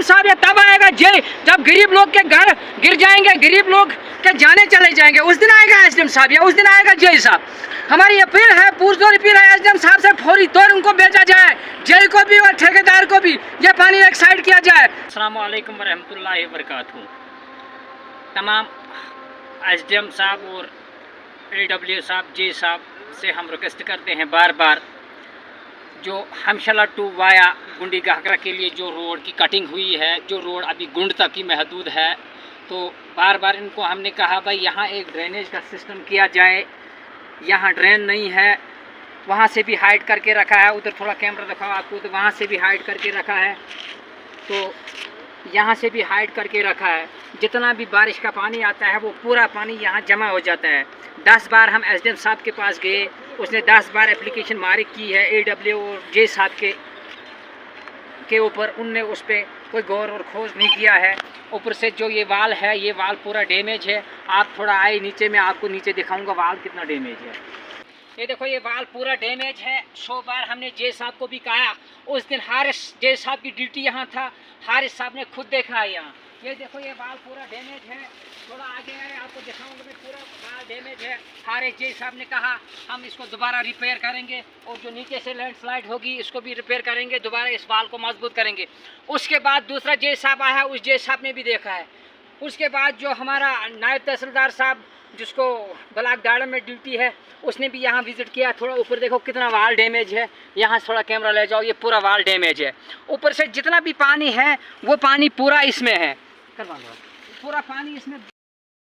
साहब ये तब आएगा जब गरीब लोग के घर गिर जाएंगे, गरीब लोग के जाने चले जाएंगे, उस दिन आएगा एसडीएम साहब या उस दिन आएगा जय साहब। हमारी अपील है, पुरजोर अपील है एसडीएम साहब से, फौरी तौर उनको भेजा जाए, जय को भी और ठेकेदार को भी, ये पानी एक साइड किया जाए। अस्सलाम वालेकुम वरहमतुल्लाहि वबरकातुहू। तमाम एसडीएम साहब और एडब्ल्यू साहब, जे साहब से हम रिक्वेस्ट करते हैं बार बार, जो हमशला टू वाया गुंडी घाघरा के लिए जो रोड की कटिंग हुई है, जो रोड अभी गुंड तक की महदूद है, तो बार बार इनको हमने कहा भाई यहाँ एक ड्रेनेज का सिस्टम किया जाए, यहाँ ड्रेन नहीं है, वहाँ से भी हाइड करके रखा है, उधर थोड़ा कैमरा दिखाओ आपको, तो वहाँ से भी हाइड करके रखा है, तो यहाँ से भी हाइड करके रखा है। जितना भी बारिश का पानी आता है वो पूरा पानी यहाँ जमा हो जाता है। 10 बार हम एसडीएम साहब के पास गए, उसने 10 बार एप्लीकेशन मारी की है एडब्ल्यू और जे साहब के ऊपर, उनने उस पर कोई गौर और खोज नहीं किया है। ऊपर से जो ये वाल है, ये वाल पूरा डैमेज है। आप थोड़ा आए नीचे, मैं आपको नीचे दिखाऊंगा वाल कितना डैमेज है। ये देखो ये वाल पूरा डैमेज है। 100 बार हमने जे साहब को भी कहा, उस दिन हारिस जे साहब की ड्यूटी यहाँ था, हारिस साहब ने खुद देखा है यहाँ। ये देखो ये वाल पूरा डैमेज है, थोड़ा आगे आए आपको दिखाऊंगा मैं, पूरा वाल डैमेज है। हारिस जे साहब ने कहा हम इसको दोबारा रिपेयर करेंगे, और जो नीचे से लैंडस्लाइड होगी इसको भी रिपेयर करेंगे, दोबारा इस वाल को मजबूत करेंगे। उसके बाद दूसरा जे साहब आया, उस जे साहब ने भी देखा है। उसके बाद जो हमारा नायब तहसीलदार साहब, जिसको ब्लॉक दाड़ा में ड्यूटी है, उसने भी यहाँ विज़िट किया। थोड़ा ऊपर देखो कितना वाल डैमेज है, यहाँ थोड़ा कैमरा ले जाओ, ये पूरा वाल डैमेज है। ऊपर से जितना भी पानी है वो पानी पूरा इसमें है, पूरा पानी इसमें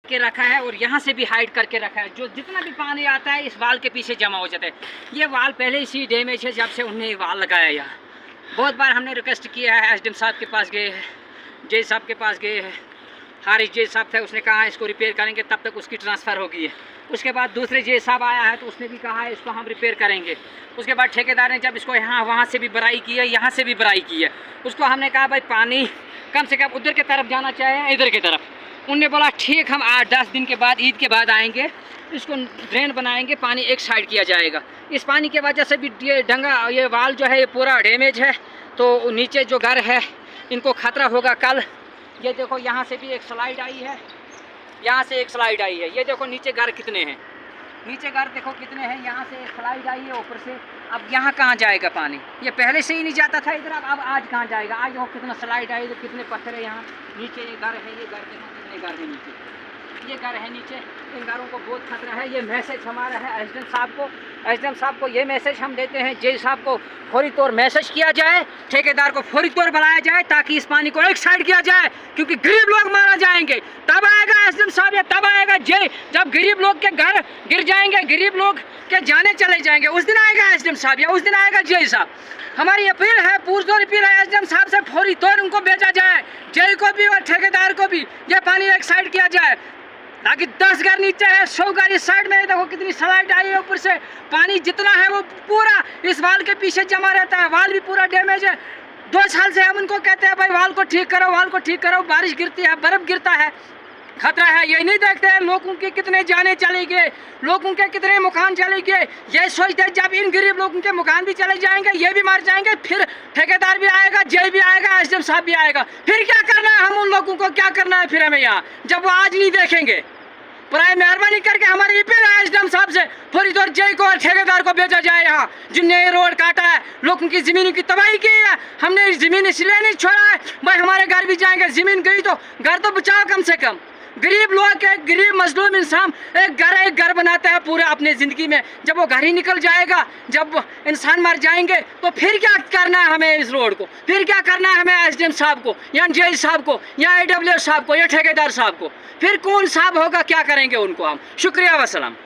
के रखा है, और यहाँ से भी हाइड करके रखा है। जो जितना भी पानी आता है इस वाल के पीछे जमा हो जाता है। ये वाल पहले इसी डैमेज है जब से उन्हें ये वाल लगाया यहाँ। बहुत बार हमने रिक्वेस्ट किया है, एसडीएम साहब के पास गए हैं, जे साहब के पास गए हैं, हारिस जे साहब थे, उसने कहा इसको रिपेयर करेंगे, तब तक उसकी ट्रांसफ़र हो गई है। उसके बाद दूसरे जे साहब आया है, तो उसने भी कहा है इसको हम रिपेयर करेंगे। उसके बाद ठेकेदार ने जब इसको यहाँ वहाँ से भी बराई की है, यहाँ से भी बराई की है, उसको हमने कहा भाई पानी कम से कम उधर की तरफ जाना चाहिए, इधर की तरफ। उनने बोला ठीक, हम 8-10 दिन के बाद, ईद के बाद आएंगे, इसको ड्रेन बनाएंगे, पानी एक साइड किया जाएगा। इस पानी की वजह से भी ये ये वाल जो है ये पूरा डैमेज है, तो नीचे जो घर है इनको खतरा होगा कल। ये देखो यहाँ से भी एक स्लाइड आई है, यहाँ से एक स्लाइड आई है। ये देखो नीचे घर कितने हैं, नीचे घर देखो कितने हैं, यहाँ से एक स्लाइड आई है ऊपर से। अब यहाँ कहाँ जाएगा पानी? ये पहले से ही नहीं जाता था इधर, अब आज कहाँ जाएगा? आज देखो कितना स्लाइड आई, तो कितने पत्थर है यहाँ नीचे। ये घर है, ये घर देखो कितने घर है नीचे, ये घर है नीचे। इन घरों को बहुत खतरा है। ये मैसेज हमारा है एसडीएम साहब को ये मैसेज हम देते हैं, जे साहब को फौरी तौर मैसेज किया जाए, ठेकेदार को फौरी तौर बुलाया जाए, ताकि इस पानी को एक साइड किया जाए, क्योंकि गरीब लोग मारा जाएंगे। तब आएगा एसडीएम साहब या तब आएगा जय, जब गरीब लोग के घर गिर जाएंगे, गरीब लोग के जाने चले जाएंगे, उस दिन आएगा एसडीएम साहब या उस दिन आएगा जय साहब। हमारी अपील है, पुरजोर अपील है एसडीएम साहब से, फौरी तौर उनको भेजा जाए, जय को भी और ठेकेदार को भी, ये पानी एक साइड किया जाए, ताकि 10 घर नीचे है, 100 घर इस साइड में। देखो कितनी स्लाइड आई है, ऊपर से पानी जितना है वो पूरा इस वाल के पीछे जमा रहता है। वाल भी पूरा डैमेज है। 2 साल से हम उनको कहते हैं भाई वाल को ठीक करो, वाल को ठीक करो। बारिश गिरती है, बर्फ गिरता है, खतरा है। ये नहीं देखते हैं लोगों के कितने जाने चले गए, लोगों के कितने मकान चले गए। ये सोचते हैं जब इन गरीब लोगों के मकान भी चले जाएंगे, ये भी मर जाएंगे, फिर ठेकेदार भी आएगा, जय भी आएगा, एसडीएम साहब भी आएगा। फिर क्या करना है हम उन लोगों को, क्या करना है फिर हमें यहाँ, जब वो आज नहीं देखेंगे? प्राय मेहरबानी करके हमारी अपील है एसडीएम साहब से, फौरी तौर जय को और ठेकेदार को भेजा जाए यहाँ, जिनने ये रोड काटा है, लोगों की ज़मीनों की तबाही की है। हमने ज़मीन इसलिए नहीं छोड़ा है भाई हमारे घर भी जाएंगे, ज़मीन गई तो घर तो बचाओ कम से कम। गरीब लोग, एक गरीब मजलूम इंसान एक घर बनाता है पूरे अपने ज़िंदगी में, जब वो घर ही निकल जाएगा, जब इंसान मर जाएंगे, तो फिर क्या करना है हमें इस रोड को? फिर क्या करना है हमें एसडीएम साहब को, या जे साहब को, या एडब्ल्यू साहब को, या ठेकेदार साहब को? फिर कौन साहब होगा, क्या करेंगे उनको हम? शुक्रिया, वसलाम।